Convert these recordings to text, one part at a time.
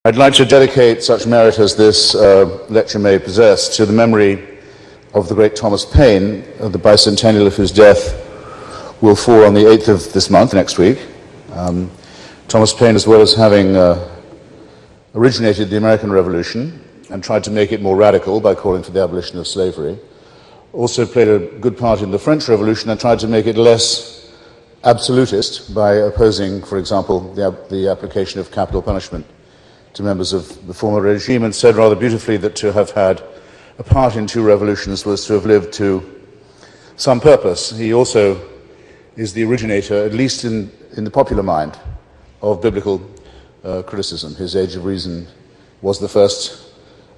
I'd like to dedicate such merit as this lecture may possess to the memory of the great Thomas Paine, the bicentennial of whose death will fall on the 8th of this month, next week. Thomas Paine, as well as having originated the American Revolution and tried to make it more radical by calling for the abolition of slavery, also played a good part in the French Revolution and tried to make it less absolutist by opposing, for example, the application of capital punishment to members of the former regime, and said rather beautifully that to have had a part in two revolutions was to have lived to some purpose. He also is the originator, at least in the popular mind, of biblical criticism. His Age of Reason was the first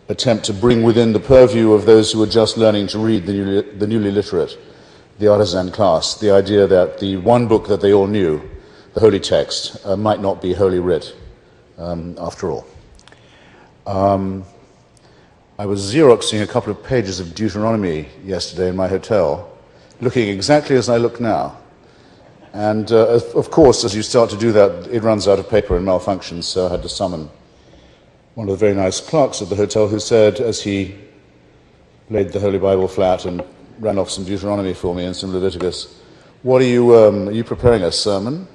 attempt to bring within the purview of those who were just learning to read, the newly literate, the artisan class, the idea that the one book that they all knew, the holy text, might not be holy writ after all. I was Xeroxing a couple of pages of Deuteronomy yesterday in my hotel, looking exactly as I look now. And of course, as you start to do that, it runs out of paper and malfunctions, so I had to summon one of the very nice clerks at the hotel who said, as he laid the Holy Bible flat and ran off some Deuteronomy for me and some Leviticus, "What are you preparing a sermon?"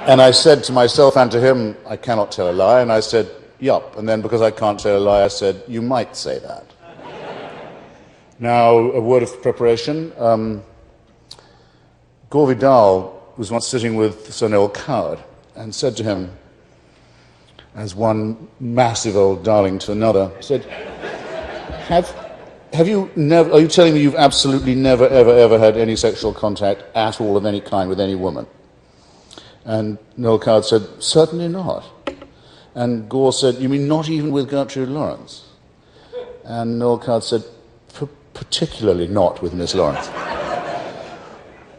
And I said to myself and to him, "I cannot tell a lie," and I said, "Yup," and then because I can't tell a lie, I said, "You might say that." Now, a word of preparation. Gore Vidal was once sitting with Sir Noel Coward and said to him, as one massive old darling to another, said, are you telling me you've absolutely never, ever had any sexual contact at all of any kind with any woman? And Noel Coward said, "Certainly not." And Gore said, "You mean not even with Gertrude Lawrence?" And Noel Coward said, "Particularly not with Miss Lawrence."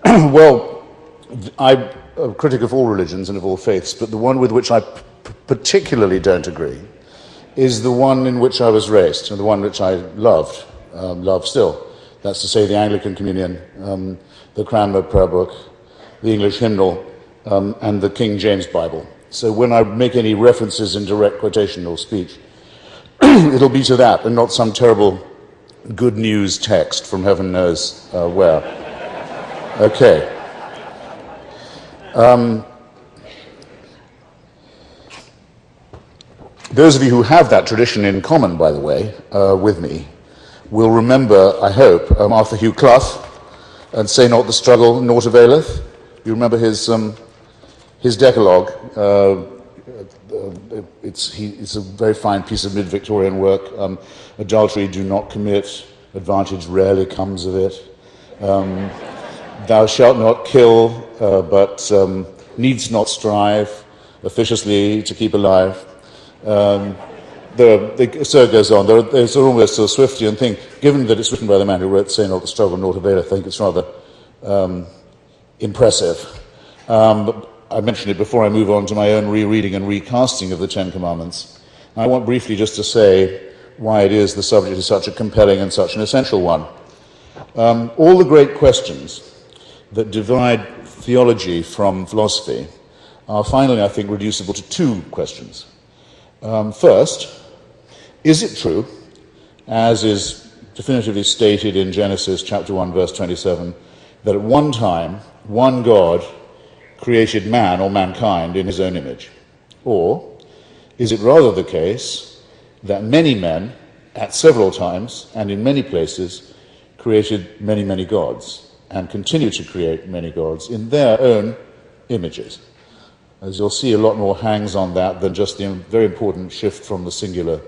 Well, I'm a critic of all religions and of all faiths, but the one with which I particularly don't agree is the one in which I was raised, and the one which I loved, love still. That's to say, the Anglican Communion, the Cranmer Prayer Book, the English hymnal, and the King James Bible. So when I make any references in direct quotation or speech, it'll be to that and not some terrible good news text from heaven knows where. Okay. Those of you who have that tradition in common, by the way, with me, will remember, I hope, Arthur Hugh Clough and "Say not the struggle, naught availeth." You remember his Decalogue. It's a very fine piece of mid-Victorian work. Adultery do not commit, advantage rarely comes of it. Thou shalt not kill, but needs not strive, officiously to keep alive. So it goes on. There's almost a Swiftian thing. Given that it's written by the man who wrote "Say not the struggle, naught availeth," I think it's rather impressive. But I mentioned it before I move on to my own rereading and recasting of the Ten Commandments. I want briefly just to say why it is the subject is such a compelling and such an essential one. All the great questions that divide theology from philosophy are finally, I think, reducible to two questions. First, is it true, as is definitively stated in Genesis chapter 1, verse 27, that at one time, one God created man or mankind in his own image? Or is it rather the case that many men, at several times and in many places, created many, many gods, and continue to create many gods in their own images? As you'll see, a lot more hangs on that than just the very important shift from the singular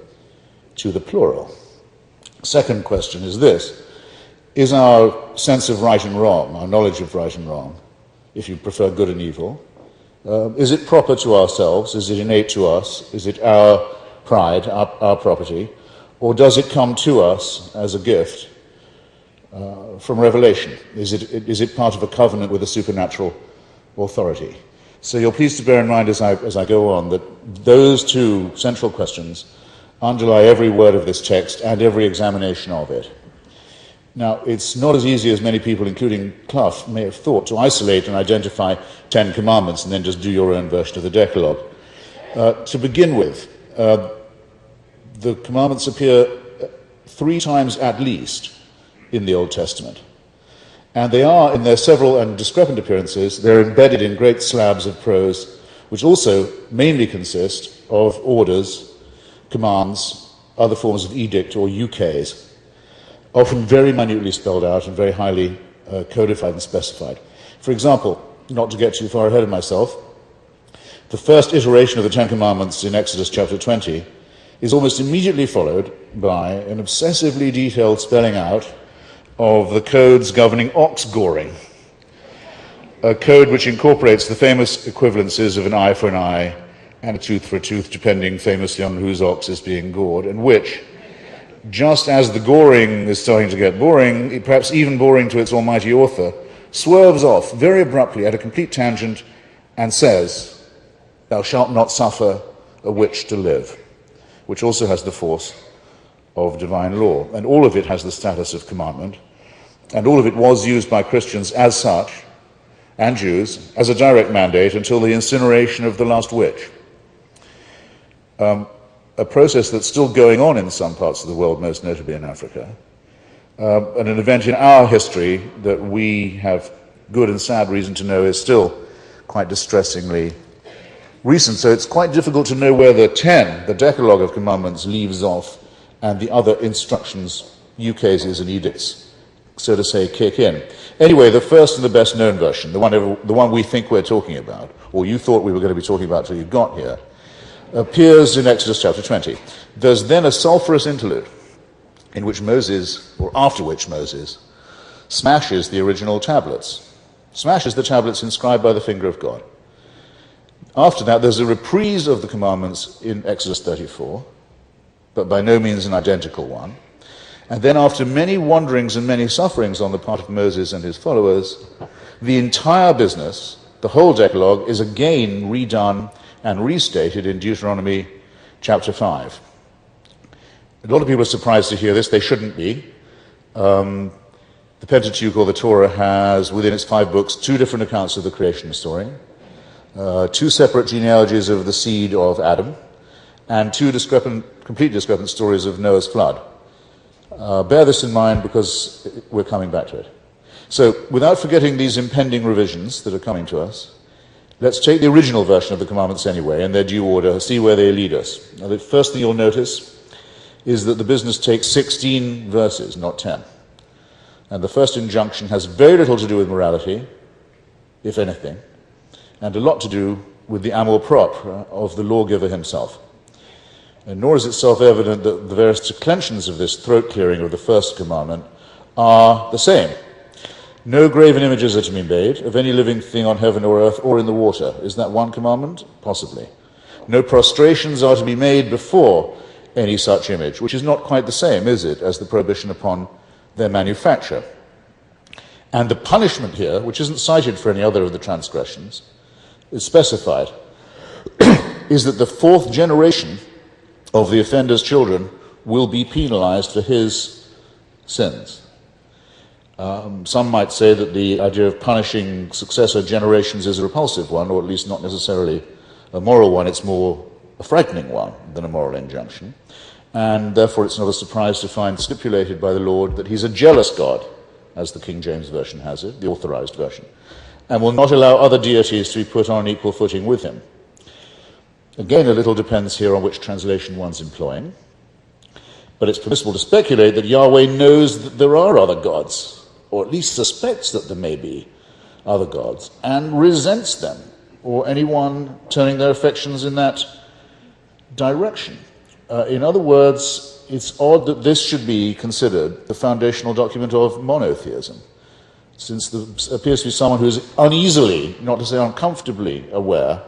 to the plural. Second question is this: is our sense of right and wrong, our knowledge of right and wrong, if you prefer good and evil, is it proper to ourselves? Is it innate to us? Is it our pride, our property? Or does it come to us as a gift from revelation? Is it part of a covenant with a supernatural authority? So you're pleased to bear in mind as I go on that those two central questions underlie every word of this text and every examination of it. Now, it's not as easy as many people, including Clough, may have thought, to isolate and identify 10 commandments and then just do your own version of the Decalogue. To begin with, the commandments appear 3 times at least in the Old Testament. And they are, in their several and discrepant appearances, they're embedded in great slabs of prose, which also mainly consist of orders, commands, other forms of edict or ukase, often very minutely spelled out and very highly codified and specified. For example, not to get too far ahead of myself, the first iteration of the Ten Commandments in Exodus chapter 20 is almost immediately followed by an obsessively detailed spelling out of the codes governing ox goring, a code which incorporates the famous equivalences of an eye for an eye and a tooth for a tooth, depending famously on whose ox is being gored, and which, just as the goring is starting to get boring, perhaps even boring to its almighty author, swerves off very abruptly at a complete tangent and says, "Thou shalt not suffer a witch to live," which also has the force of divine law. And all of it has the status of commandment, and all of it was used by Christians as such, and Jews, as a direct mandate until the incineration of the last witch. A process that's still going on in some parts of the world, most notably in Africa, and an event in our history that we have good and sad reason to know is still quite distressingly recent. So it's quite difficult to know where the 10, the Decalogue of Commandments, leaves off and the other instructions, ukases and edicts, so to say, kick in. Anyway, the first and the best known version, the one we think we're talking about, or you thought we were going to be talking about till you got here, appears in Exodus chapter 20. There's then a sulphurous interlude in which Moses, or after which Moses, smashes the original tablets, smashes the tablets inscribed by the finger of God. After that, there's a reprise of the commandments in Exodus 34, but by no means an identical one. And then after many wanderings and many sufferings on the part of Moses and his followers, the entire business, the whole Decalogue, is again redone and restated in Deuteronomy chapter 5. A lot of people are surprised to hear this. They shouldn't be. The Pentateuch, or the Torah, has within its 5 books 2 different accounts of the creation story, 2 separate genealogies of the seed of Adam, and 2 completely discrepant stories of Noah's flood. Bear this in mind because we're coming back to it. So, without forgetting these impending revisions that are coming to us, let's take the original version of the commandments anyway, in their due order, see where they lead us. Now, the first thing you'll notice is that the business takes 16 verses, not 10. And the first injunction has very little to do with morality, if anything, and a lot to do with the amour propre of the lawgiver himself. And nor is it self-evident that the various declensions of this throat-clearing of the first commandment are the same. No graven images are to be made of any living thing on heaven or earth or in the water. Is that one commandment? Possibly. No prostrations are to be made before any such image, which is not quite the same, is it, as the prohibition upon their manufacture. And the punishment here, which isn't cited for any other of the transgressions, is specified, is that the 4th generation of the offender's children will be penalized for his sins. Some might say that the idea of punishing successor generations is a repulsive one, or at least not necessarily a moral one. It's more a frightening one than a moral injunction. And therefore it's not a surprise to find stipulated by the Lord that he's a jealous God, as the King James Version has it, the authorized version, and will not allow other deities to be put on an equal footing with him. Again, a little depends here on which translation one's employing, but it's permissible to speculate that Yahweh knows that there are other gods, or at least suspects that there may be other gods, and resents them, or anyone turning their affections in that direction. In other words, it's odd that this should be considered the foundational document of monotheism, since there appears to be someone who is uneasily, not to say uncomfortably, aware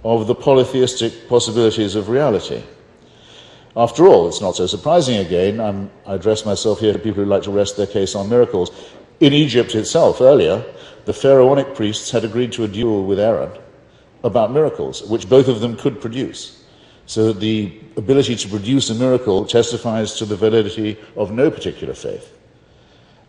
of the polytheistic possibilities of reality. After all, it's not so surprising again, I address myself here to people who like to rest their case on miracles. In Egypt itself, earlier, the pharaonic priests had agreed to a duel with Aaron about miracles, which both of them could produce. So that the ability to produce a miracle testifies to the validity of no particular faith.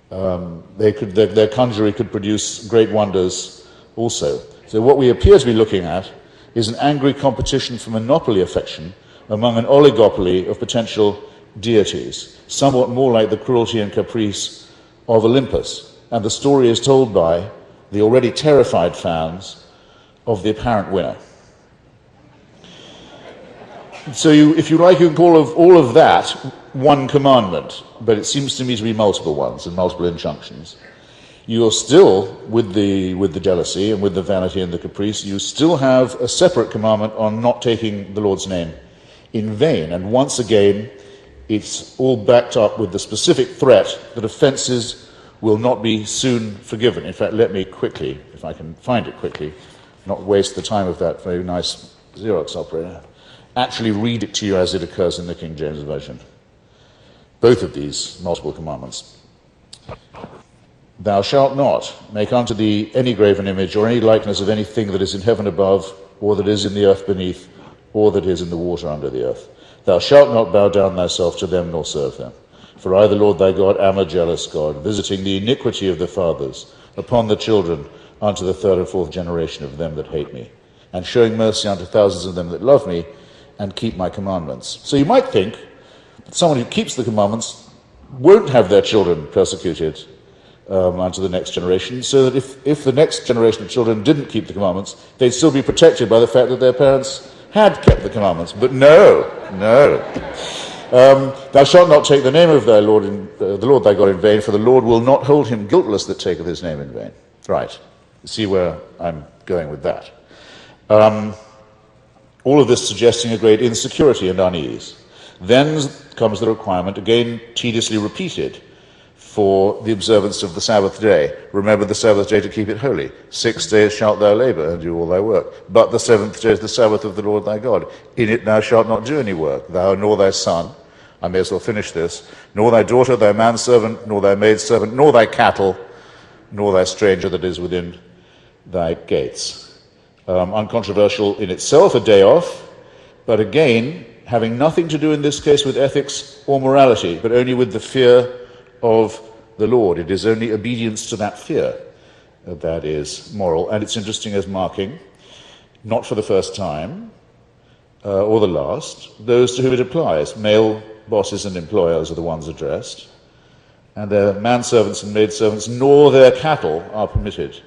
Their conjurer could produce great wonders also. So what we appear to be looking at is an angry competition for monopoly affection among an oligopoly of potential deities, somewhat more like the cruelty and caprice of Olympus. And the story is told by the already terrified fans of the apparent winner. So if you like, you can call all of that one commandment, but it seems to me to be multiple ones and multiple injunctions. You are still, with the jealousy and with the vanity and the caprice, you still have a separate commandment on not taking the Lord's name in vain. And once again, it's all backed up with the specific threat that offences will not be soon forgiven. In fact, let me quickly, if I can find it quickly, not waste the time of that very nice Xerox operator, actually read it to you as it occurs in the King James Version. Both of these multiple commandments. Thou shalt not make unto thee any graven image or any likeness of anything that is in heaven above, or that is in the earth beneath, or that is in the water under the earth. Thou shalt not bow down thyself to them nor serve them. For I, the Lord thy God, am a jealous God, visiting the iniquity of the fathers upon the children unto the third and fourth generation of them that hate me, and showing mercy unto thousands of them that love me and keep my commandments. So you might think that someone who keeps the commandments won't have their children persecuted unto the next generation, so that if the next generation of children didn't keep the commandments, they'd still be protected by the fact that their parents had kept the commandments. But no. Thou shalt not take the name of thy Lord, the Lord thy God in vain, for the Lord will not hold him guiltless that taketh his name in vain. Right. See where I'm going with that. All of this suggesting a great insecurity and unease. Then comes the requirement, again tediously repeated, for the observance of the Sabbath day. Remember the Sabbath day to keep it holy. 6 days shalt thou labor and do all thy work. But the seventh day is the Sabbath of the Lord thy God. In it thou shalt not do any work, thou nor thy son. I may as well finish this. Nor thy daughter, thy manservant, nor thy maidservant, nor thy cattle, nor thy stranger that is within thy gates. Uncontroversial in itself, a day off, but again, having nothing to do in this case with ethics or morality, but only with the fear of the Lord. It is only obedience to that fear that is moral. And it's interesting as marking, not for the first time or the last, those to whom it applies. Male bosses and employers are the ones addressed, and their manservants and maidservants, nor their cattle are permitted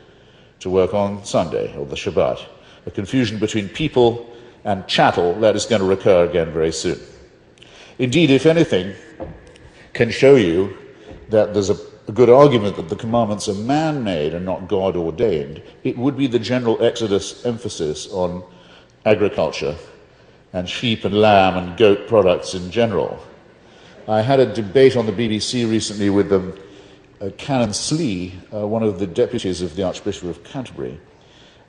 to work on Sunday or the Shabbat. A confusion between people and chattel, that is going to recur again very soon. Indeed, if anything can show you that there's a good argument that the commandments are man-made and not God-ordained, it would be the general Exodus emphasis on agriculture and sheep and lamb and goat products in general. I had a debate on the BBC recently with Canon Slee, one of the deputies of the Archbishop of Canterbury,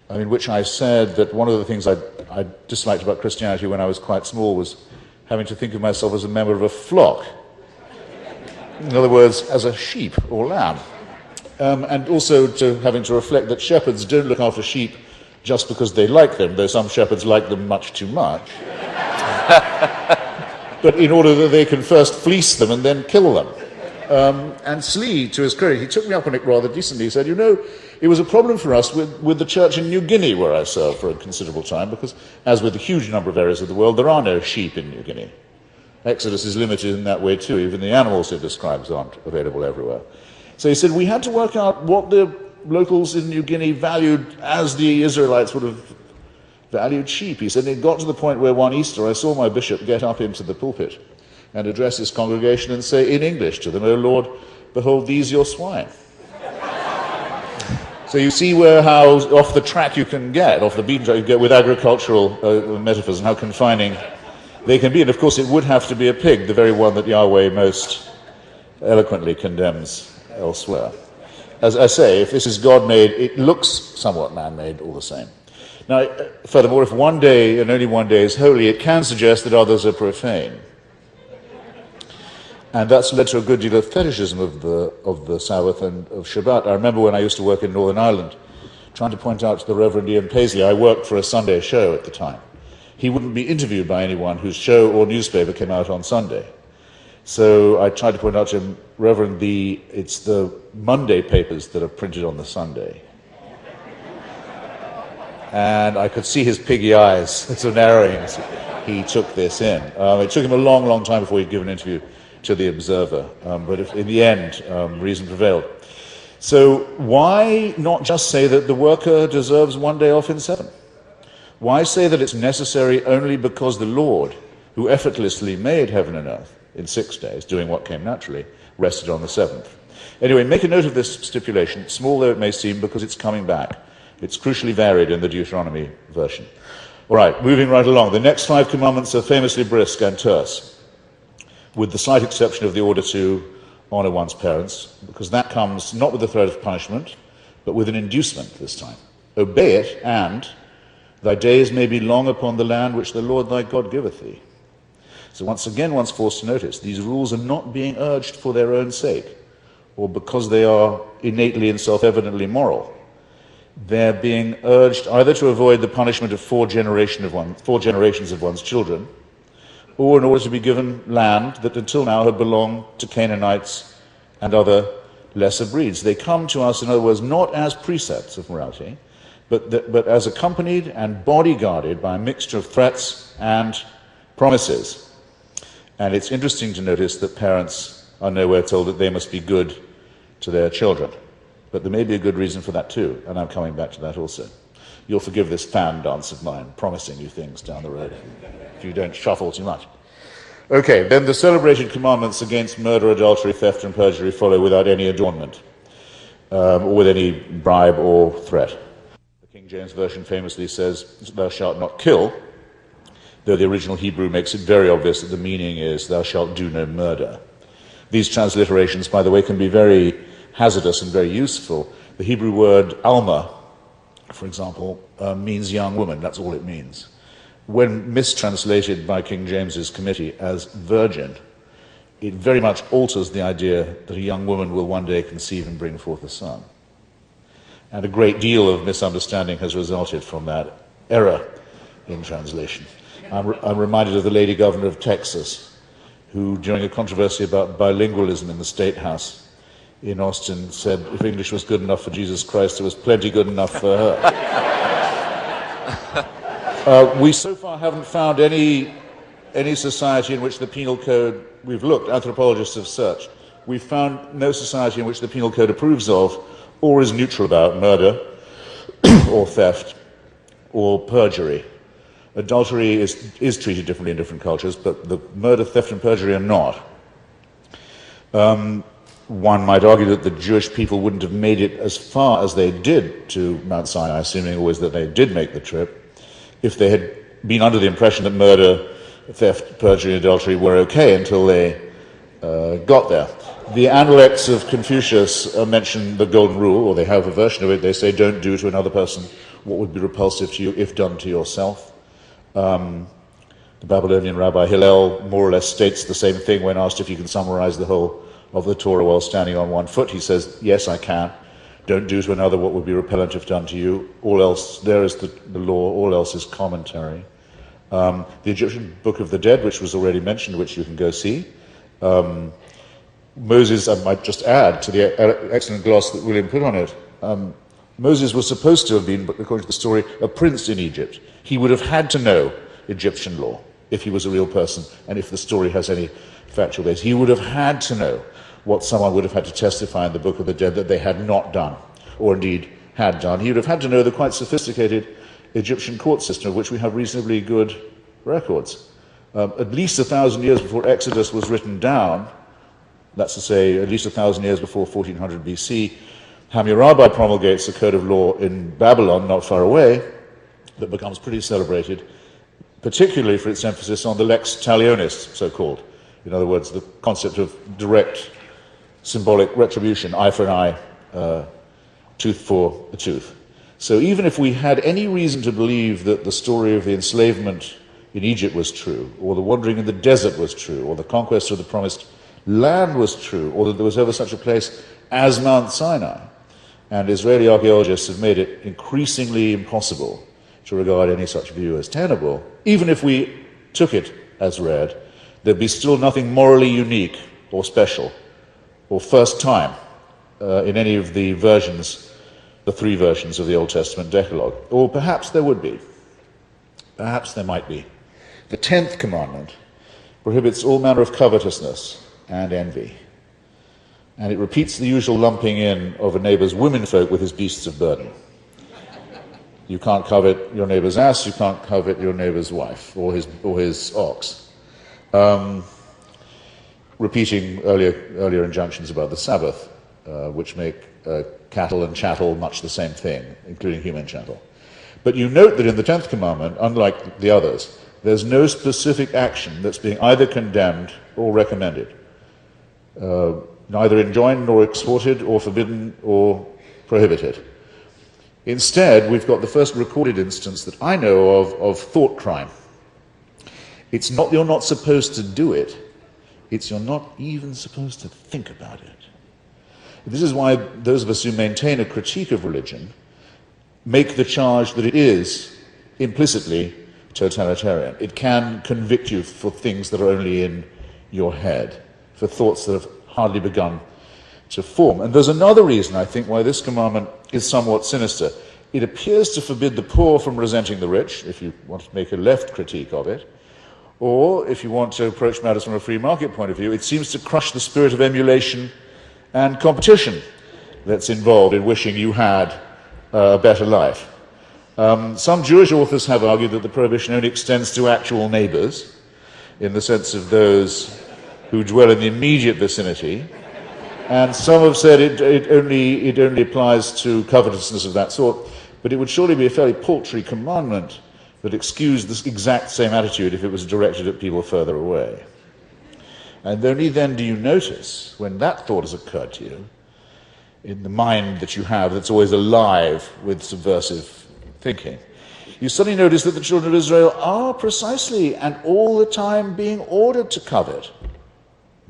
in which I said that one of the things I disliked about Christianity when I was quite small was having to think of myself as a member of a flock. In other words, as a sheep or lamb. And also to having to reflect that shepherds don't look after sheep just because they like them, though some shepherds like them much too much. But in order that they can first fleece them and then kill them. And Slee, to his credit, he took me up on it rather decently. He said, you know, it was a problem for us with the church in New Guinea, where I served for a considerable time, because as with a huge number of areas of the world, there are no sheep in New Guinea. Exodus is limited in that way too. Even the animals it describes aren't available everywhere. So he said, we had to work out what the locals in New Guinea valued as the Israelites would have valued sheep. He said, it got to the point where one Easter I saw my bishop get up into the pulpit and address his congregation and say in English to them, O Lord, behold these your swine. So you see how off the track you can get, off the beaten track you get with agricultural metaphors and how confining they can be. And of course it would have to be a pig, the very one that Yahweh most eloquently condemns elsewhere. As I say, if this is God-made, it looks somewhat man-made all the same. Now, furthermore, if one day and only one day is holy, it can suggest that others are profane. And that's led to a good deal of fetishism of the Sabbath and of Shabbat. I remember when I used to work in Northern Ireland, trying to point out to the Reverend Ian Paisley, I worked for a Sunday show at the time. He wouldn't be interviewed by anyone whose show or newspaper came out on Sunday. So I tried to point out to him, Reverend, it's the Monday papers that are printed on the Sunday. And I could see his piggy eyes sort of narrowing as he took this in. It took him a long, long time before he'd given an interview to The Observer, but in the end, reason prevailed. So why not just say that the worker deserves one day off in 7? Why say that it's necessary only because the Lord, who effortlessly made heaven and earth in 6 days, doing what came naturally, rested on the 7th? Anyway, make a note of this stipulation, small though it may seem, because it's coming back. It's crucially varied in the Deuteronomy version. All right, moving right along. The next 5 commandments are famously brisk and terse, with the slight exception of the order to honor one's parents, because that comes not with the threat of punishment, but with an inducement this time. Obey it, and thy days may be long upon the land which the Lord thy God giveth thee. So once again, one's forced to notice, these rules are not being urged for their own sake, or because they are innately and self-evidently moral. They're being urged either to avoid the punishment of 4 generations of one's children, or in order to be given land that until now had belonged to Canaanites and other lesser breeds. They come to us, in other words, not as precepts of morality, but as accompanied and bodyguarded by a mixture of threats and promises. And it's interesting to notice that parents are nowhere told that they must be good to their children. But there may be a good reason for that too, and I'm coming back to that also. You'll forgive this fan dance of mine, promising you things down the road, if you don't shuffle too much. Okay, then the celebrated commandments against murder, adultery, theft, and perjury follow without any adornment, or with any bribe or threat. The King James Version famously says, thou shalt not kill, though the original Hebrew makes it very obvious that the meaning is, thou shalt do no murder. These transliterations, by the way, can be very hazardous and very useful. The Hebrew word alma, for example, means young woman. That's all it means. When mistranslated by King James's committee as virgin, it very much alters the idea that a young woman will one day conceive and bring forth a son. And a great deal of misunderstanding has resulted from that error in translation. I'm reminded of the lady governor of Texas, who, during a controversy about bilingualism in the State House in Austin, said if English was good enough for Jesus Christ, it was plenty good enough for her. We so far haven't found any society in which the penal code, we've looked, anthropologists have searched, we've found no society in which the penal code approves of or is neutral about murder or theft or perjury. Adultery is treated differently in different cultures, but the murder, theft, and perjury are not. One might argue that the Jewish people wouldn't have made it as far as they did to Mount Sinai, assuming always that they did make the trip, if they had been under the impression that murder, theft, perjury, and adultery were okay until they got there. The Analects of Confucius mention the Golden Rule, or they have a version of it. They say, don't do to another person what would be repulsive to you if done to yourself. The Babylonian Rabbi Hillel more or less states the same thing when asked if you can summarize the whole of the Torah while standing on one foot. He says, yes, I can. Don't do to another what would be repellent if done to you. All else, there is the law, all else is commentary. The Egyptian Book of the Dead, which was already mentioned, which you can go see. Moses, I might just add to the excellent gloss that William put on it, Moses was supposed to have been, according to the story, a prince in Egypt. He would have had to know Egyptian law if he was a real person, and if the story has any factual base. He would have had to know what someone would have had to testify in the Book of the Dead that they had not done, or indeed had done. He would have had to know the quite sophisticated Egyptian court system, of which we have reasonably good records. At least 1,000 years before Exodus was written down, that's to say, at least 1,000 years before 1400 BC, Hammurabi promulgates a code of law in Babylon, not far away, that becomes pretty celebrated, particularly for its emphasis on the lex talionis, so-called. In other words, the concept of direct symbolic retribution, eye for an eye, tooth for a tooth. So even if we had any reason to believe that the story of the enslavement in Egypt was true, or the wandering in the desert was true, or the conquest of the promised land was true, or that there was ever such a place as Mount Sinai, and Israeli archaeologists have made it increasingly impossible to regard any such view as tenable, even if we took it as read, there'd be still nothing morally unique or special or first time in any of the versions the three versions of the Old Testament Decalogue. Or perhaps there would be. Perhaps there might be. The 10th commandment prohibits all manner of covetousness and envy. And it repeats the usual lumping in of a neighbour's womenfolk with his beasts of burden. You can't covet your neighbour's ass, you can't covet your neighbour's wife or his ox. Repeating earlier injunctions about the Sabbath, which make cattle and chattel much the same thing, including human chattel. But you note that in the 10th commandment, unlike the others, there's no specific action that's being either condemned or recommended, neither enjoined nor exhorted or forbidden or prohibited. Instead, we've got the first recorded instance that I know of thought crime. It's not you're not supposed to do it, it's you're not even supposed to think about it. This is why those of us who maintain a critique of religion make the charge that it is implicitly totalitarian. It can convict you for things that are only in your head, for thoughts that have hardly begun to form. And there's another reason, I think, why this commandment is somewhat sinister. It appears to forbid the poor from resenting the rich, if you want to make a left critique of it, or if you want to approach matters from a free market point of view, it seems to crush the spirit of emulation and competition that's involved in wishing you had a better life. Some Jewish authors have argued that the prohibition only extends to actual neighbours, in the sense of those who dwell in the immediate vicinity, and some have said it only applies to covetousness of that sort, but it would surely be a fairly paltry commandment that excused this exact same attitude if it was directed at people further away. And only then do you notice, when that thought has occurred to you, in the mind that you have that's always alive with subversive thinking, you suddenly notice that the children of Israel are precisely and all the time being ordered to covet,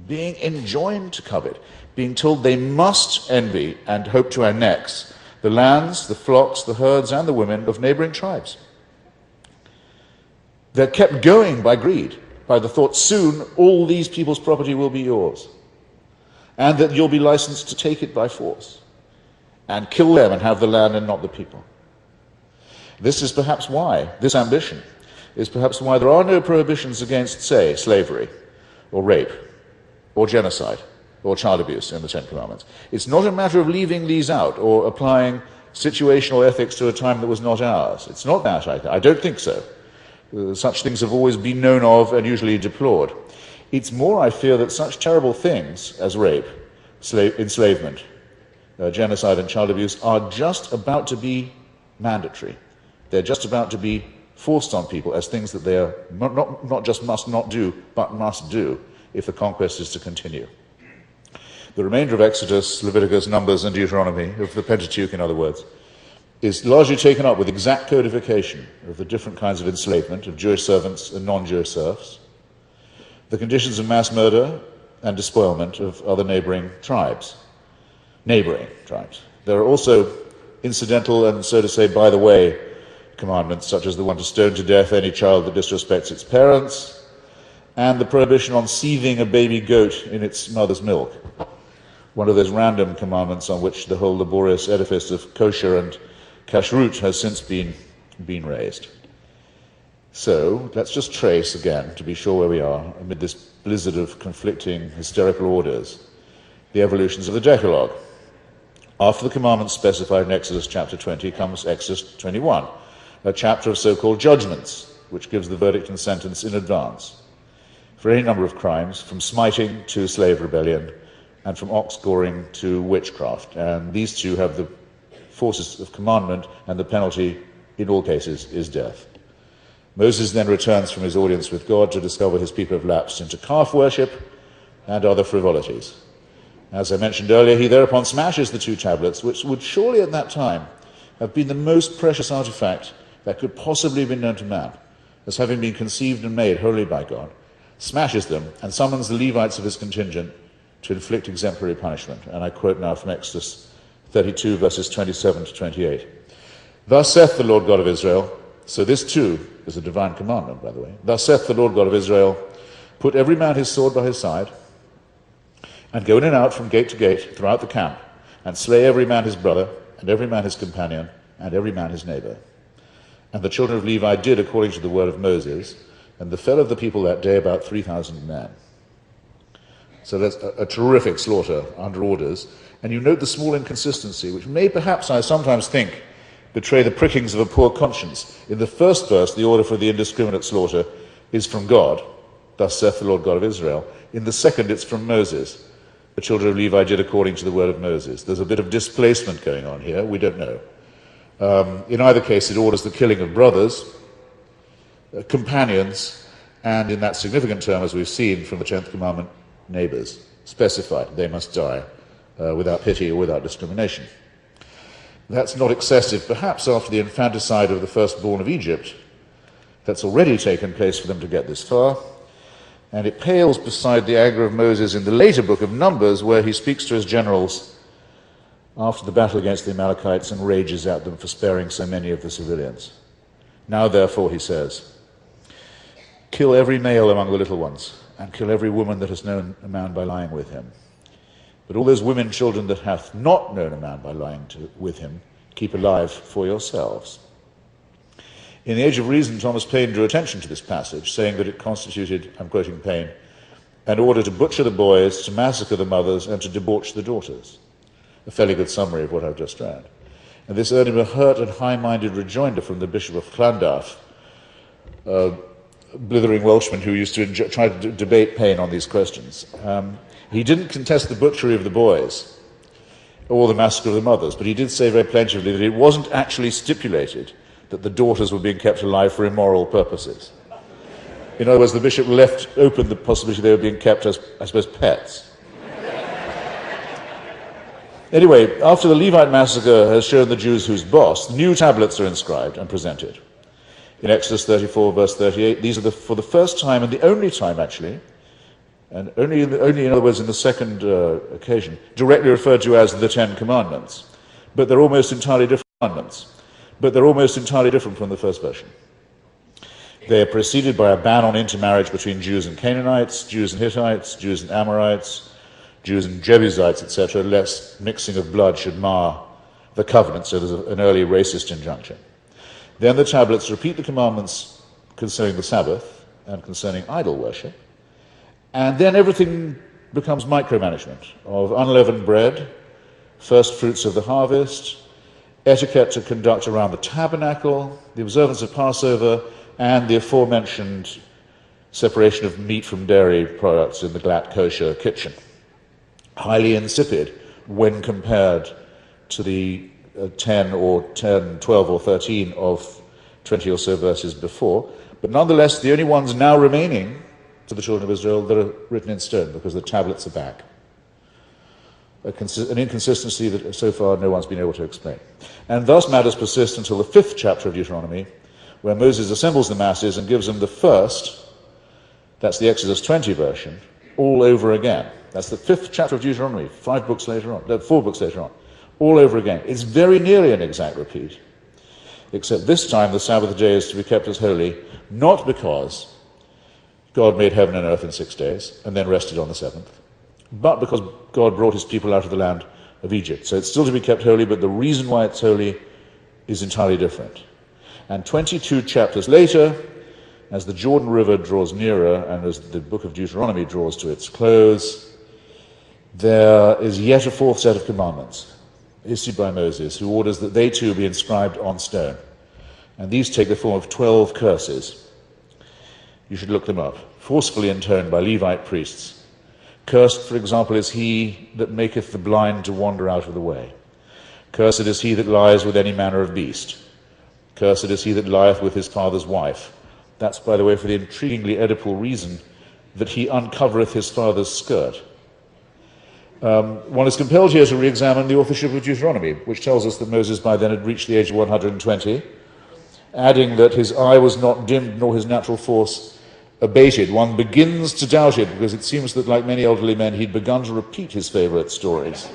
being enjoined to covet, being told they must envy and hope to annex the lands, the flocks, the herds, and the women of neighboring tribes. They're kept going by greed, by the thought soon all these people's property will be yours, and that you'll be licensed to take it by force and kill them and have the land and not the people. This is perhaps why, this ambition is perhaps why there are no prohibitions against, say, slavery or rape or genocide or child abuse in the Ten Commandments. It's not a matter of leaving these out or applying situational ethics to a time that was not ours. It's not that, I don't think so. Such things have always been known of and usually deplored. It's more, I fear, that such terrible things as rape, enslavement, genocide and child abuse are just about to be mandatory. They're just about to be forced on people as things that they are not just must not do, but must do if the conquest is to continue. The remainder of Exodus, Leviticus, Numbers, and Deuteronomy, of the Pentateuch in other words, is largely taken up with exact codification of the different kinds of enslavement of Jewish servants and non-Jewish serfs, the conditions of mass murder and despoilment of other neighboring tribes. There are also incidental and, so to say, by the way, commandments, such as the one to stone to death any child that disrespects its parents, and the prohibition on seething a baby goat in its mother's milk, one of those random commandments on which the whole laborious edifice of kosher and kashrut has since been raised. So, let's just trace again, to be sure where we are, amid this blizzard of conflicting hysterical orders, the evolutions of the Decalogue. After the commandments specified in Exodus chapter 20 comes Exodus 21, a chapter of so-called judgments, which gives the verdict and sentence in advance for any number of crimes, from smiting to slave rebellion, and from ox goring to witchcraft. And these two have the forces of commandment, and the penalty in all cases is death. Moses then returns from his audience with God to discover his people have lapsed into calf worship and other frivolities. As I mentioned earlier, he thereupon smashes the two tablets, which would surely at that time have been the most precious artifact that could possibly have been known to man, as having been conceived and made wholly by God, smashes them and summons the Levites of his contingent to inflict exemplary punishment. And I quote now from Exodus 32, verses 27 to 28. Thus saith the Lord God of Israel, so this too is a divine commandment, by the way. Thus saith the Lord God of Israel, put every man his sword by his side, and go in and out from gate to gate throughout the camp, and slay every man his brother, and every man his companion, and every man his neighbor. And the children of Levi did according to the word of Moses, and there fell of the people that day about 3,000 men. So that's a terrific slaughter under orders. And you note the small inconsistency, which may perhaps, I sometimes think, betray the prickings of a poor conscience. In the first verse, the order for the indiscriminate slaughter is from God, thus saith the Lord God of Israel. In the second, it's from Moses. The children of Levi did according to the word of Moses. There's a bit of displacement going on here, we don't know. In either case, it orders the killing of brothers, companions, and in that significant term, as we've seen from the 10th commandment, neighbors, specified. They must die without pity or without discrimination. That's not excessive, perhaps after the infanticide of the firstborn of Egypt. That's already taken place for them to get this far. And it pales beside the anger of Moses in the later book of Numbers, where he speaks to his generals after the battle against the Amalekites and rages at them for sparing so many of the civilians. Now, therefore, he says, kill every male among the little ones, and kill every woman that has known a man by lying with him. But all those women, children that hath not known a man by lying with him, keep alive for yourselves. In the Age of Reason, Thomas Paine drew attention to this passage, saying that it constituted, I'm quoting Paine, an order to butcher the boys, to massacre the mothers, and to debauch the daughters. A fairly good summary of what I've just read. And this earned him a hurt and high-minded rejoinder from the Bishop of Llandaff, a blithering Welshman who used to try to debate Paine on these questions. He didn't contest the butchery of the boys or the massacre of the mothers, but he did say very plaintively that it wasn't actually stipulated that the daughters were being kept alive for immoral purposes. In other words, the bishop left open the possibility they were being kept as, I suppose, pets. Anyway, after the Levite massacre has shown the Jews who's boss, new tablets are inscribed and presented. In Exodus 34, verse 38, these are for the first time, and the only time actually, and only in other words in the second occasion, directly referred to as the Ten Commandments. But they're almost entirely different commandments. But they're almost entirely different from the first version. They are preceded by a ban on intermarriage between Jews and Canaanites, Jews and Hittites, Jews and Amorites, Jews and Jebusites, etc., lest mixing of blood should mar the covenant. So there's an early racist injunction. Then the tablets repeat the commandments concerning the Sabbath and concerning idol worship. And then everything becomes micromanagement of unleavened bread, first fruits of the harvest, etiquette to conduct around the tabernacle, the observance of Passover, and the aforementioned separation of meat from dairy products in the glatt kosher kitchen. Highly insipid when compared to the 12 or 13 of 20 or so verses before, but nonetheless the only ones now remaining to the children of Israel that are written in stone, because the tablets are back. An inconsistency that so far no one's been able to explain. And thus matters persist until the 5th chapter of Deuteronomy, where Moses assembles the masses and gives them the first, that's the Exodus 20 version, all over again. That's the 5th chapter of Deuteronomy, 4 books later on, all over again. It's very nearly an exact repeat, except this time the Sabbath day is to be kept as holy, not because God made heaven and earth in 6 days and then rested on the 7th, but because God brought his people out of the land of Egypt. So it's still to be kept holy, but the reason why it's holy is entirely different. And 22 chapters later, as the Jordan River draws nearer and as the book of Deuteronomy draws to its close, there is yet a 4th set of commandments issued by Moses, who orders that they too be inscribed on stone. And these take the form of 12 curses. You should look them up, forcefully intoned by Levite priests. Cursed, for example, is he that maketh the blind to wander out of the way. Cursed is he that lies with any manner of beast. Cursed is he that lieth with his father's wife. That's, by the way, for the intriguingly Oedipal reason that he uncovereth his father's skirt. One is compelled here to re-examine the authorship of Deuteronomy, which tells us that Moses by then had reached the age of 120, adding that his eye was not dimmed nor his natural force abated. One begins to doubt it, because it seems that, like many elderly men, he'd begun to repeat his favourite stories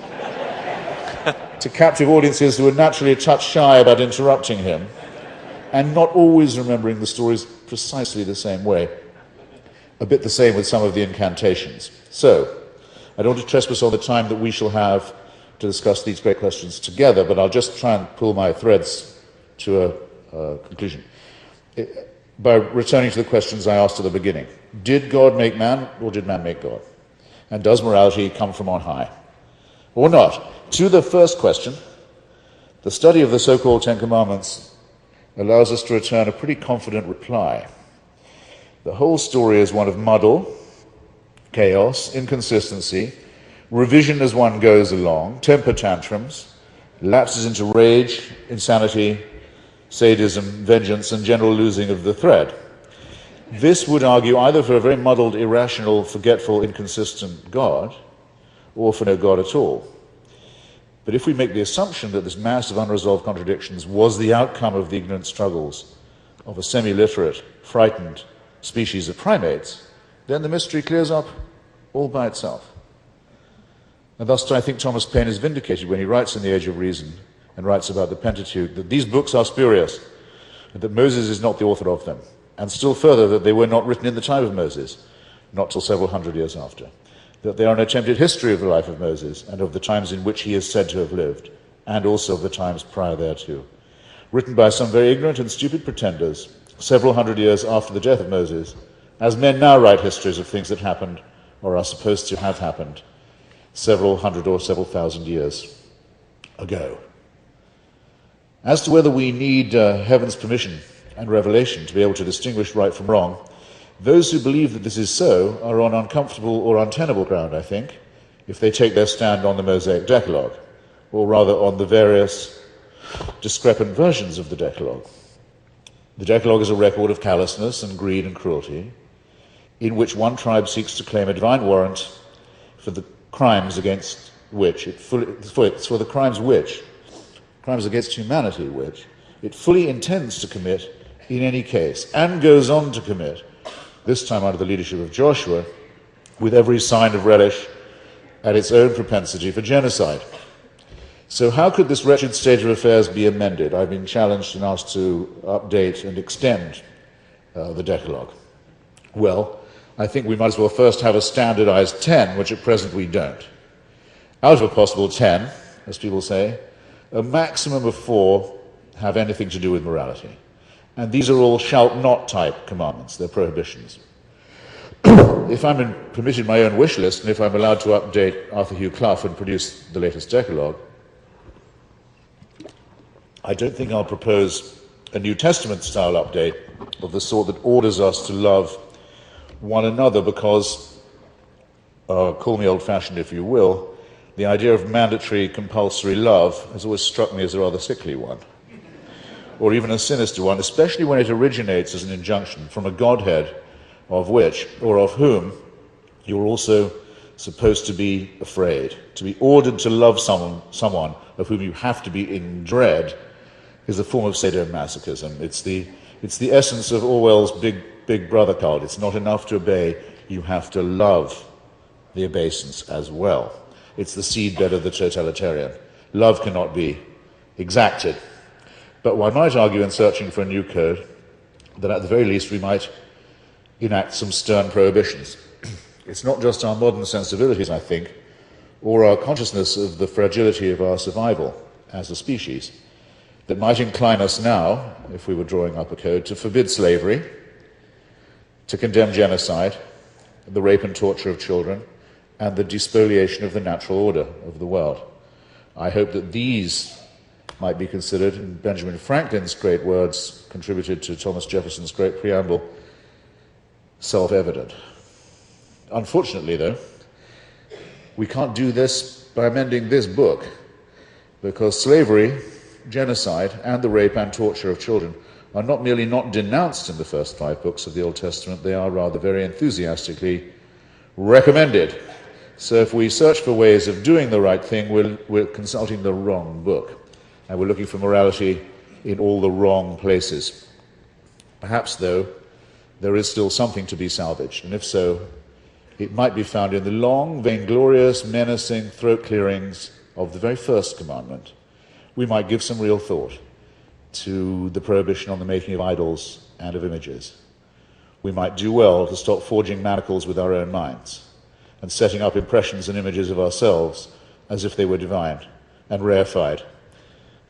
to captive audiences who were naturally a touch shy about interrupting him, and not always remembering the stories precisely the same way. A bit the same with some of the incantations. So, I don't want to trespass on the time that we shall have to discuss these great questions together, but I'll just try and pull my threads to a conclusion. By returning to the questions I asked at the beginning. Did God make man, or did man make God? And does morality come from on high? Or not? To the first question, the study of the so-called Ten Commandments allows us to return a pretty confident reply. The whole story is one of muddle, chaos, inconsistency, revision as one goes along, temper tantrums, lapses into rage, insanity, sadism, vengeance, and general losing of the thread. This would argue either for a very muddled, irrational, forgetful, inconsistent God, or for no God at all. But if we make the assumption that this mass of unresolved contradictions was the outcome of the ignorant struggles of a semi-literate, frightened species of primates, then the mystery clears up all by itself. And thus I think Thomas Paine is vindicated when he writes in The Age of Reason and writes about the Pentateuch that these books are spurious, and that Moses is not the author of them, and still further that they were not written in the time of Moses, not till several hundred years after, that they are an attempted history of the life of Moses and of the times in which he is said to have lived, and also of the times prior thereto, written by some very ignorant and stupid pretenders several hundred years after the death of Moses, as men now write histories of things that happened or are supposed to have happened several hundred or several thousand years ago. As to whether we need heaven's permission and revelation to be able to distinguish right from wrong, those who believe that this is so are on uncomfortable or untenable ground, I think, if they take their stand on the Mosaic Decalogue, or rather on the various discrepant versions of the Decalogue. The Decalogue is a record of callousness and greed and cruelty, in which one tribe seeks to claim a divine warrant for the crimes against which crimes against humanity which it fully intends to commit in any case, and goes on to commit, this time under the leadership of Joshua, with every sign of relish at its own propensity for genocide. So how could this wretched state of affairs be amended? I've been challenged and asked to update and extend the Decalogue. Well, I think we might as well first have a standardized 10, which at present we don't. Out of a possible 10, as people say, a maximum of 4 have anything to do with morality. And these are all shalt not type commandments, they're prohibitions. If I'm permitted my own wish list, and if I'm allowed to update Arthur Hugh Clough and produce the latest Decalogue, I don't think I'll propose a New Testament-style update of the sort that orders us to love one another because, call me old-fashioned if you will, the idea of mandatory, compulsory love has always struck me as a rather sickly one, or even a sinister one, especially when it originates as an injunction from a Godhead of which, or of whom, you're also supposed to be afraid. To be ordered to love someone of whom you have to be in dread is a form of sadomasochism. It's the essence of Orwell's Big Brother cult. It's not enough to obey, you have to love the obeisance as well. It's the seedbed of the totalitarian. Love cannot be exacted. But one might argue in searching for a new code that at the very least we might enact some stern prohibitions. It's not just our modern sensibilities, I think, or our consciousness of the fragility of our survival as a species that might incline us now, if we were drawing up a code, to forbid slavery, to condemn genocide, the rape and torture of children, and the despoliation of the natural order of the world. I hope that these might be considered, in Benjamin Franklin's great words contributed to Thomas Jefferson's great preamble, self-evident. Unfortunately, though, we can't do this by amending this book, because slavery, genocide, and the rape and torture of children are not merely not denounced in the first 5 books of the Old Testament, they are rather very enthusiastically recommended. So if we search for ways of doing the right thing, we're consulting the wrong book, and we're looking for morality in all the wrong places. Perhaps, though, there is still something to be salvaged, and if so, it might be found in the long, vainglorious, menacing throat clearings of the very first commandment. We might give some real thought to the prohibition on the making of idols and of images. We might do well to stop forging manacles with our own minds and setting up impressions and images of ourselves as if they were divine and reified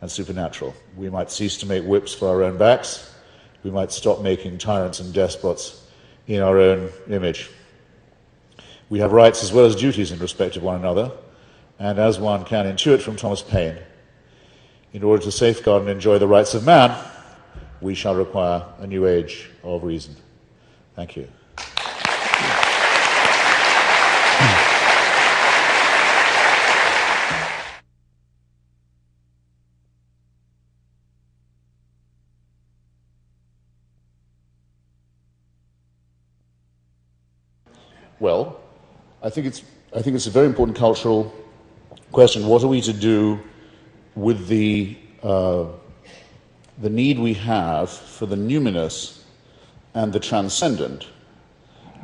and supernatural. We might cease to make whips for our own backs. We might stop making tyrants and despots in our own image. We have rights as well as duties in respect of one another, and as one can intuit from Thomas Paine, in order to safeguard and enjoy the rights of man, we shall require a new age of reason. Thank you. Well, I think it's a very important cultural question. What are we to do with the need we have for the numinous and the transcendent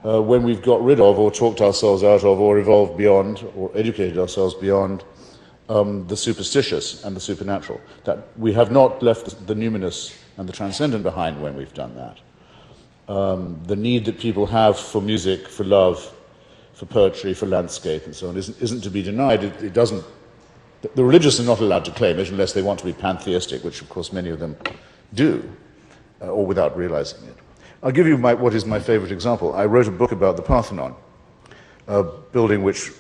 when we've got rid of, or talked ourselves out of, or evolved beyond, or educated ourselves beyond the superstitious and the supernatural? That we have not left the numinous and the transcendent behind when we've done that. The need that people have for music, for love, for poetry, for landscape, and so on isn't to be denied. It doesn't. The religious are not allowed to claim it unless they want to be pantheistic, which of course many of them do, or without realizing it. I'll give you what is my favorite example. I wrote a book about the Parthenon, a building which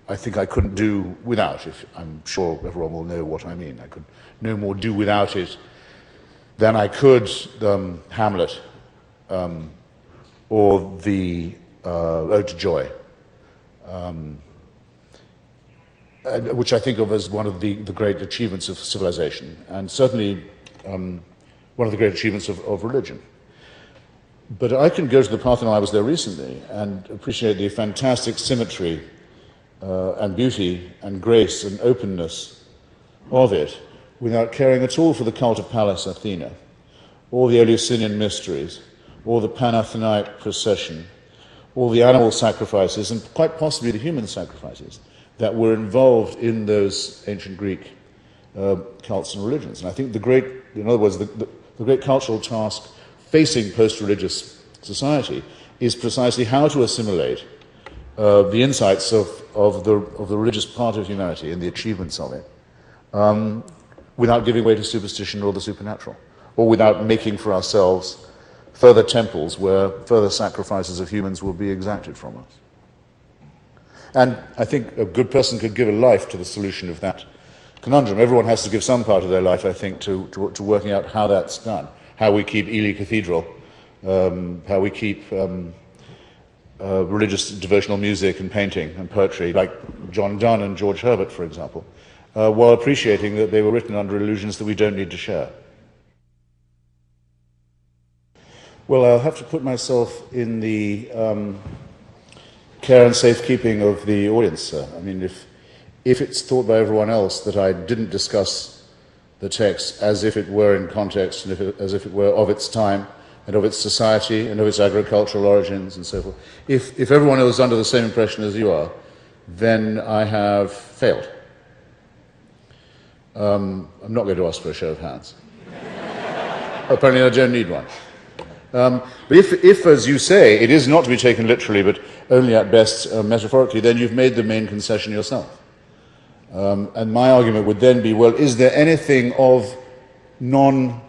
I think I couldn't do without. I'm sure everyone will know what I mean. I could no more do without it than I could Hamlet, or the Ode to Joy, which I think of as one of the great achievements of civilization, and certainly one of the great achievements of religion. But I can go to the Parthenon, I was there recently, and appreciate the fantastic symmetry and beauty and grace and openness of it without caring at all for the cult of Pallas Athena, or the Eleusinian mysteries, or the Panathenaic procession, all the animal sacrifices, and quite possibly the human sacrifices that were involved in those ancient Greek cults and religions. And I think in other words, the great cultural task facing post-religious society is precisely how to assimilate the insights of the religious part of humanity and the achievements of it without giving way to superstition or the supernatural, or without making for ourselves further temples where further sacrifices of humans will be exacted from us. And I think a good person could give a life to the solution of that conundrum. Everyone has to give some part of their life, I think, to working out how that's done, how we keep Ely Cathedral, how we keep religious devotional music and painting and poetry, like John Donne and George Herbert, for example, while appreciating that they were written under illusions that we don't need to share. Well, I'll have to put myself in the care and safekeeping of the audience. I mean, if it's thought by everyone else that I didn't discuss the text as if it were in context and as if it were of its time and of its society and of its agricultural origins and so forth, if everyone is under the same impression as you are, then I have failed. I'm not going to ask for a show of hands. Apparently I don't need one. But if, as you say, it is not to be taken literally, but only at best metaphorically, then you've made the main concession yourself. And my argument would then be, well, is there anything of non-primeval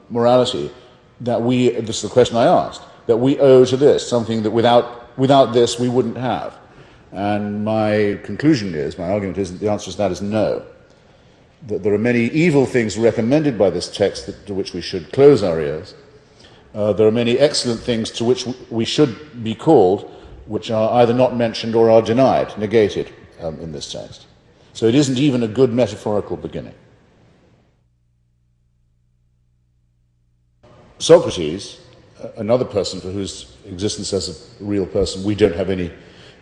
morality that this is the question I asked, that we owe to this, something that without this we wouldn't have? And my conclusion is, my argument is, that the answer to that is no. That there are many evil things recommended by this text to which we should close our ears. There are many excellent things to which we should be called, which are either not mentioned or are denied, negated in this text. So it isn't even a good metaphorical beginning. Socrates, another person for whose existence as a real person we don't have any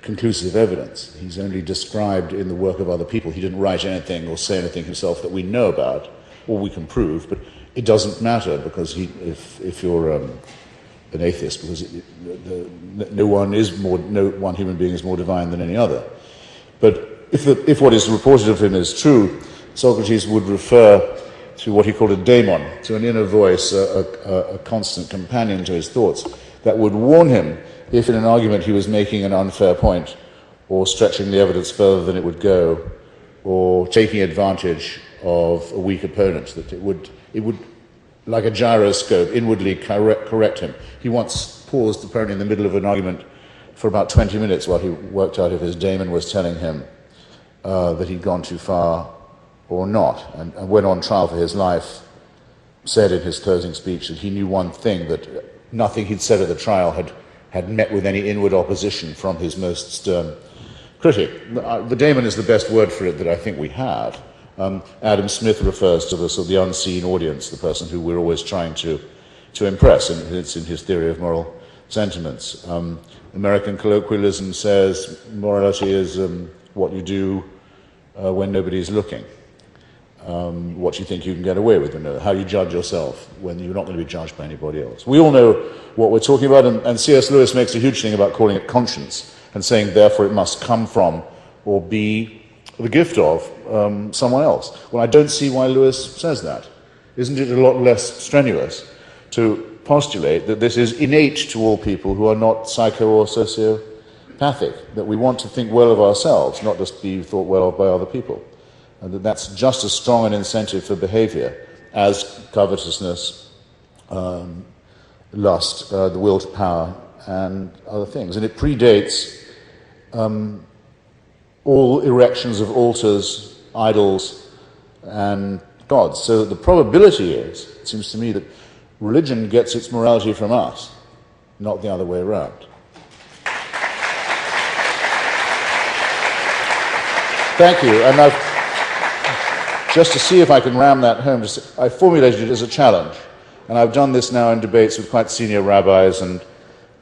conclusive evidence. He's only described in the work of other people. He didn't write anything or say anything himself that we know about or we can prove, but it doesn't matter because if you're an atheist, because no one human being is more divine than any other. But if what is reported of him is true, Socrates would refer to what he called a daemon, to an inner voice, a constant companion to his thoughts, that would warn him if in an argument he was making an unfair point or stretching the evidence further than it would go, or taking advantage of a weak opponent, that it would, like a gyroscope, inwardly correct him. He once paused apparently in the middle of an argument for about 20 minutes while he worked out if his daemon was telling him that he'd gone too far or not, and went on trial for his life, said in his closing speech that he knew one thing, that nothing he'd said at the trial had met with any inward opposition from his most stern critic. The daemon is the best word for it that I think we have. Adam Smith refers to the sort of the unseen audience, the person who we're always trying to impress, and it's in his theory of moral sentiments. American colloquialism says morality is what you do when nobody's looking, what you think you can get away with, how you judge yourself when you're not going to be judged by anybody else. We all know what we're talking about, and C.S. Lewis makes a huge thing about calling it conscience, and saying therefore it must come from or be the gift of someone else. Well, I don't see why Lewis says that. Isn't it a lot less strenuous to postulate that this is innate to all people who are not psycho or sociopathic, that we want to think well of ourselves, not just be thought well of by other people, and that that's just as strong an incentive for behavior as covetousness, lust, the will to power, and other things. And it predates all erections of altars, idols, and gods. So the probability is, it seems to me, that religion gets its morality from us, not the other way around. Thank you. And just to see if I can ram that home, I formulated it as a challenge. And I've done this now in debates with quite senior rabbis and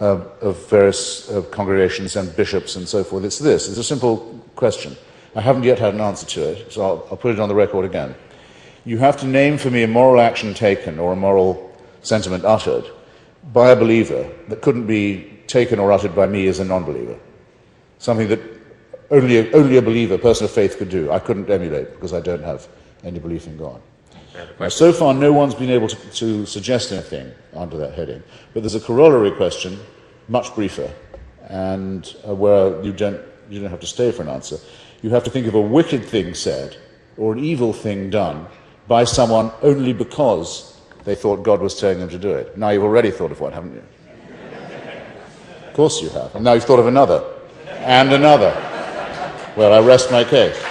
of various congregations and bishops and so forth. It's this. It's a simple question. I haven't yet had an answer to it, so I'll put it on the record again. You have to name for me a moral action taken or a moral sentiment uttered by a believer that couldn't be taken or uttered by me as a non-believer. Something that only a believer, a person of faith, could do. I couldn't emulate because I don't have any belief in God. Now, so far, no one's been able to suggest anything under that heading. But there's a corollary question, much briefer, and where you don't have to stay for an answer. You have to think of a wicked thing said or an evil thing done by someone only because they thought God was telling them to do it. Now you've already thought of one, haven't you? Of course you have. And now you've thought of another, and another. Well, I rest my case.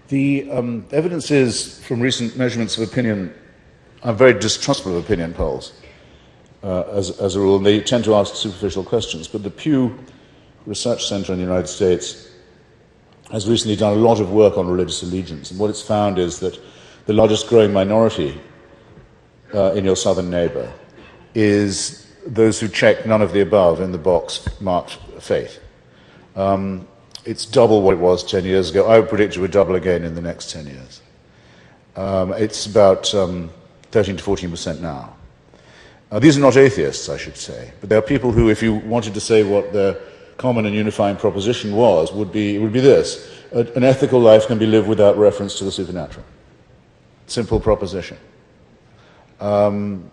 The evidence is, from recent measurements of opinion, I'm very distrustful of opinion polls, as a rule, and they tend to ask superficial questions. But the Pew Research Center in the United States has recently done a lot of work on religious allegiance, and what it's found is that the largest growing minority in your southern neighbor is those who check none of the above in the box marked faith. It's double what it was 10 years ago. I would predict it would double again in the next 10 years. It's about 13 to 14% now. These are not atheists, I should say, but they are people who, if you wanted to say what their common and unifying proposition was, it would be this: an ethical life can be lived without reference to the supernatural. Simple proposition. And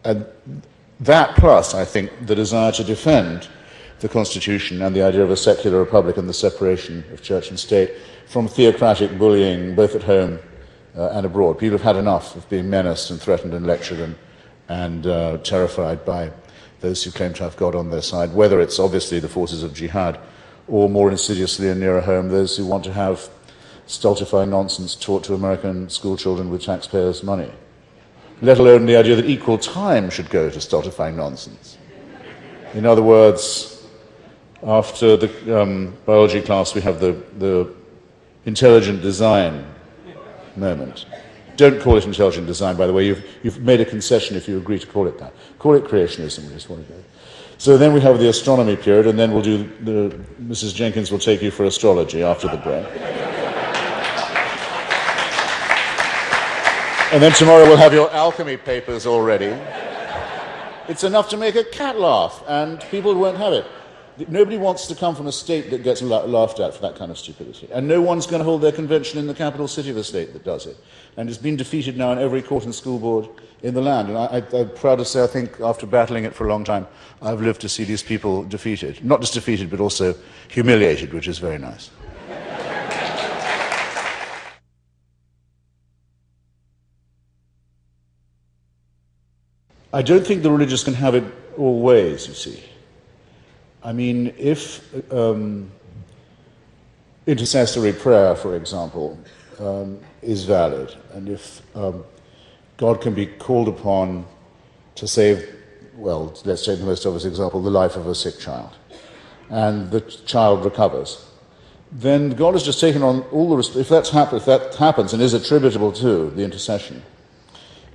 that plus, I think, the desire to defend the Constitution and the idea of a secular republic and the separation of church and state from theocratic bullying, both at home and abroad. People have had enough of being menaced and threatened and lectured and terrified by those who claim to have God on their side, whether it's obviously the forces of jihad or more insidiously and nearer home, those who want to have stultifying nonsense taught to American school children with taxpayers' money, let alone the idea that equal time should go to stultifying nonsense. In other words, after the biology class, we have the intelligent design moment. Don't call it intelligent design, by the way. You've made a concession if you agree to call it that. Call it creationism, just want to go. So then we have the astronomy period, and then we'll do Mrs. Jenkins will take you for astrology after the break. And then tomorrow we'll have your alchemy papers all ready. It's enough to make a cat laugh, and people won't have it. Nobody wants to come from a state that gets laughed at for that kind of stupidity. And no one's going to hold their convention in the capital city of a state that does it. And it's been defeated now in every court and school board in the land. And I'm proud to say, I think, after battling it for a long time, I've lived to see these people defeated. Not just defeated, but also humiliated, which is very nice. I don't think the religious can have it all ways, you see. I mean, if intercessory prayer, for example, is valid, and if God can be called upon to save, well, let's take the most obvious example, the life of a sick child, and the child recovers, then God has just taken on all the if that happens and is attributable to the intercession,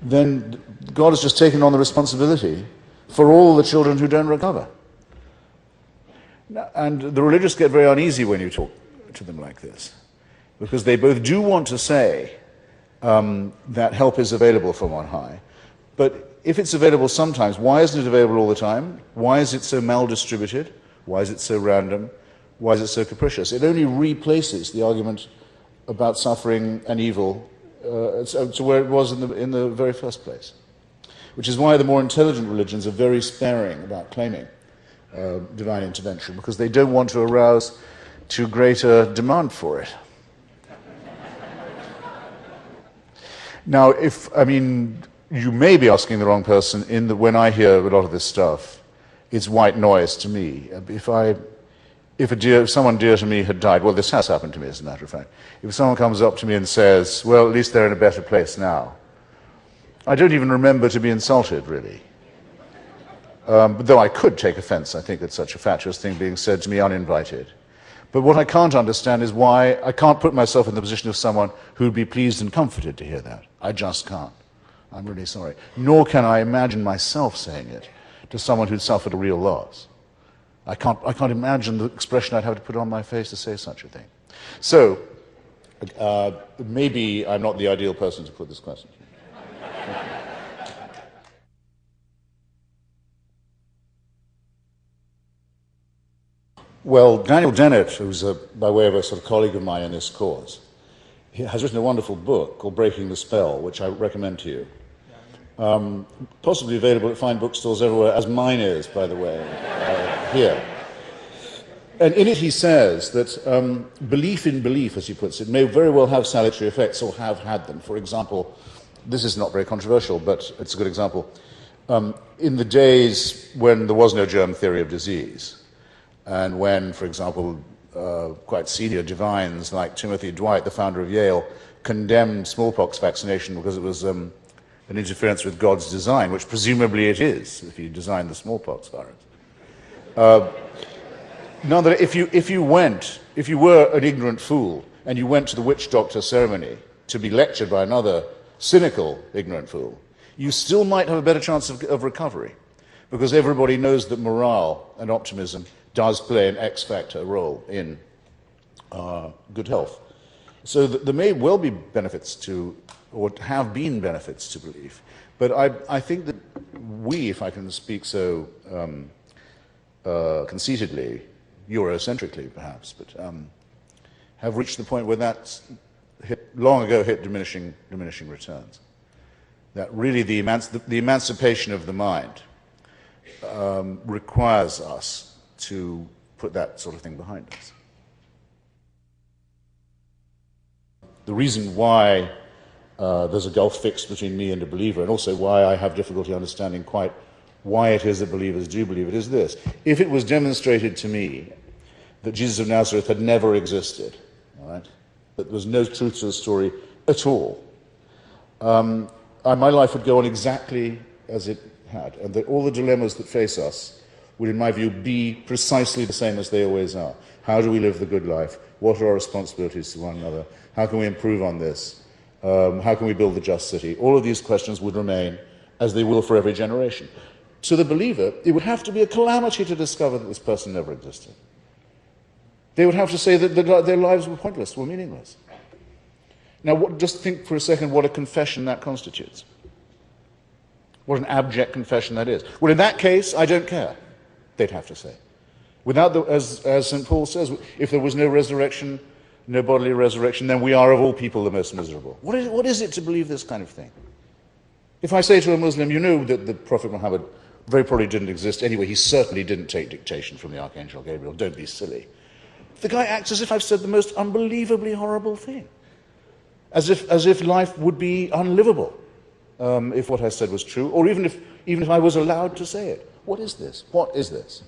then God has just taken on the responsibility for all the children who don't recover. And the religious get very uneasy when you talk to them like this, because they both do want to say that help is available from on high, but if it's available sometimes, why isn't it available all the time? Why is it so mal-distributed? Why is it so random? Why is it so capricious? It only replaces the argument about suffering and evil to where it was in the very first place, which is why the more intelligent religions are very sparing about claiming divine intervention, because they don't want to arouse too great a demand for it. Now, you may be asking the wrong person when I hear a lot of this stuff, it's white noise to me. If someone dear to me had died, well, this has happened to me, as a matter of fact. If someone comes up to me and says, well, at least they're in a better place now, I don't even remember to be insulted, really. Though I could take offense, I think, at such a fatuous thing being said to me uninvited. But what I can't understand is why I can't put myself in the position of someone who would be pleased and comforted to hear that. I just can't. I'm really sorry. Nor can I imagine myself saying it to someone who'd suffered a real loss. I can't imagine the expression I'd have to put on my face to say such a thing. So, maybe I'm not the ideal person to put this question to. Well, Daniel Dennett, who's by way of a sort of colleague of mine in this cause, he has written a wonderful book called Breaking the Spell, which I recommend to you. Possibly available at fine bookstores everywhere, as mine is, by the way, here. And in it he says that belief in belief, as he puts it, may very well have salutary effects or have had them. For example, this is not very controversial, but it's a good example. In the days when there was no germ theory of disease, and when, for example, quite senior divines like Timothy Dwight, the founder of Yale, condemned smallpox vaccination because it was an interference with God's design, which presumably it is, if he designed the smallpox virus. Nonetheless, if you were an ignorant fool and you went to the witch doctor ceremony to be lectured by another cynical ignorant fool, you still might have a better chance of recovery, because everybody knows that morale and optimism does play an X factor role in good health. So there may well be benefits to, or have been benefits to belief, but I think that we, if I can speak so conceitedly, Eurocentrically perhaps, but have reached the point where that's long ago hit diminishing returns. That really the emancipation of the mind requires us to put that sort of thing behind us. The reason why there's a gulf fixed between me and a believer, and also why I have difficulty understanding quite why it is that believers do believe it, is this. If it was demonstrated to me that Jesus of Nazareth had never existed, all right, that there was no truth to the story at all, my life would go on exactly as it had, and that all the dilemmas that face us would, in my view, be precisely the same as they always are. How do we live the good life? What are our responsibilities to one another? How can we improve on this? How can we build the just city? All of these questions would remain as they will for every generation. To the believer, it would have to be a calamity to discover that this person never existed. They would have to say that their lives were pointless, were meaningless. Now, just think for a second what a confession that constitutes. What an abject confession that is. Well, in that case, I don't care, they'd have to say. Without as St. Paul says, if there was no resurrection, no bodily resurrection, then we are of all people the most miserable. What is it to believe this kind of thing? If I say to a Muslim, you know that the Prophet Muhammad very probably didn't exist anyway, he certainly didn't take dictation from the Archangel Gabriel, don't be silly. The guy acts as if I've said the most unbelievably horrible thing. As if life would be unlivable if what I said was true, or even if I was allowed to say it. What is this? What is this?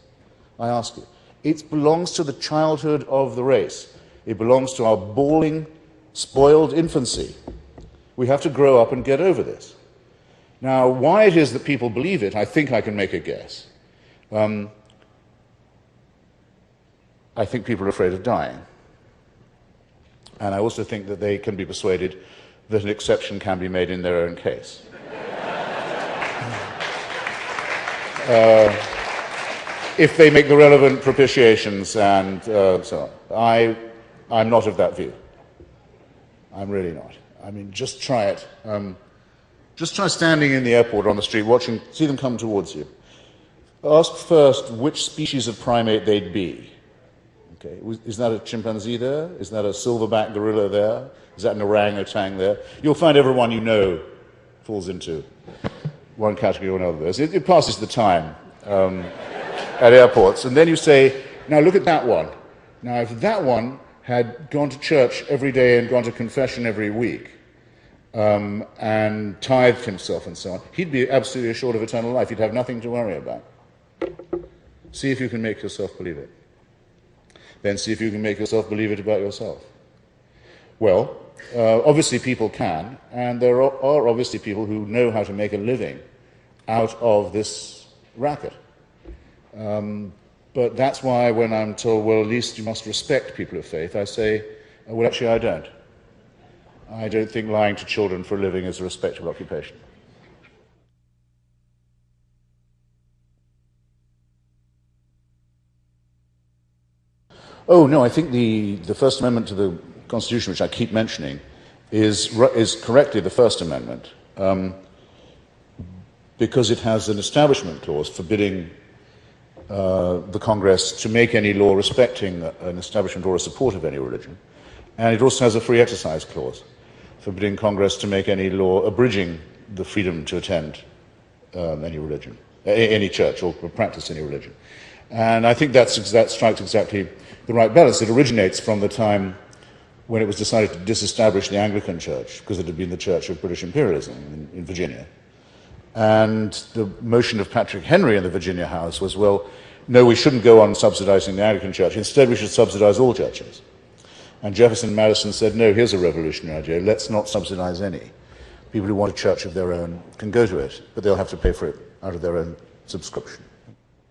I ask you. It belongs to the childhood of the race. It belongs to our bawling, spoiled infancy. We have to grow up and get over this. Now, why it is that people believe it, I think I can make a guess. I think people are afraid of dying. And I also think that they can be persuaded that an exception can be made in their own case. If they make the relevant propitiations and so on. I'm not of that view. I'm really not. I mean, just try it. Just try standing in the airport or on the street, see them come towards you. Ask first which species of primate they'd be. Okay, is that a chimpanzee there? Is that a silverback gorilla there? Is that an orangutan there? You'll find everyone you know falls into one category or another. It passes the time at airports. And then you say, now look at that one. Now, if that one had gone to church every day and gone to confession every week, and tithed himself and so on, he'd be absolutely assured of eternal life. He'd have nothing to worry about. See if you can make yourself believe it. Then see if you can make yourself believe it about yourself. Well, obviously people can, and there are obviously people who know how to make a living out of this racket. But that's why when I'm told, well, at least you must respect people of faith, I say, well, actually I don't. I don't think lying to children for a living is a respectable occupation. Oh, no, I think the First Amendment to the Constitution, which I keep mentioning, is correctly the First Amendment, because it has an establishment clause forbidding the Congress to make any law respecting an establishment or a support of any religion. And it also has a free exercise clause forbidding Congress to make any law abridging the freedom to attend any religion, any church, or practice any religion. And I think that strikes exactly the right balance. It originates from the time when it was decided to disestablish the Anglican Church, because it had been the church of British imperialism in Virginia. And the motion of Patrick Henry in the Virginia House was, well, no, we shouldn't go on subsidizing the Anglican Church. Instead, we should subsidize all churches. And Jefferson and Madison said, no, here's a revolutionary idea. Let's not subsidize any. People who want a church of their own can go to it, but they'll have to pay for it out of their own subscription.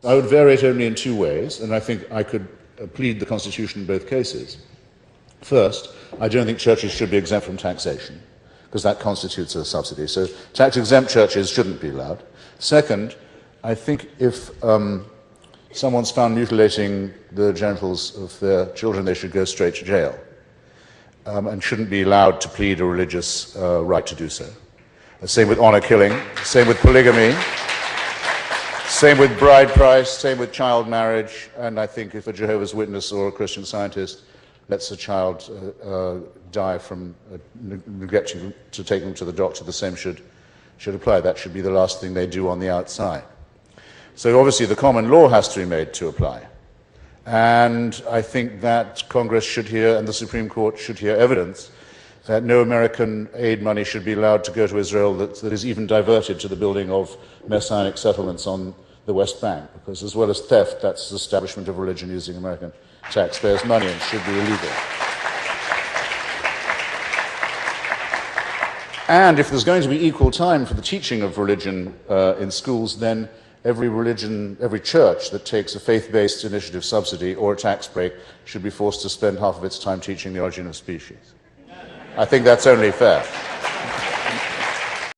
I would vary it only in two ways, and I think I could plead the Constitution in both cases. First, I don't think churches should be exempt from taxation, because that constitutes a subsidy. So tax-exempt churches shouldn't be allowed. Second, I think if someone's found mutilating the genitals of their children, they should go straight to jail and shouldn't be allowed to plead a religious right to do so. Same with honor killing, same with polygamy, same with bride price, same with child marriage, and I think if a Jehovah's Witness or a Christian Scientist lets a child die from neglecting to take them to the doctor, the same should apply. That should be the last thing they do on the outside. So obviously the common law has to be made to apply. And I think that Congress should hear, and the Supreme Court should hear evidence that no American aid money should be allowed to go to Israel that is even diverted to the building of messianic settlements on the West Bank, because as well as theft, that's the establishment of religion using American taxpayers' money and should be illegal. And if there's going to be equal time for the teaching of religion in schools, then every church that takes a faith-based initiative subsidy or a tax break should be forced to spend half of its time teaching the origin of species. I think that's only fair.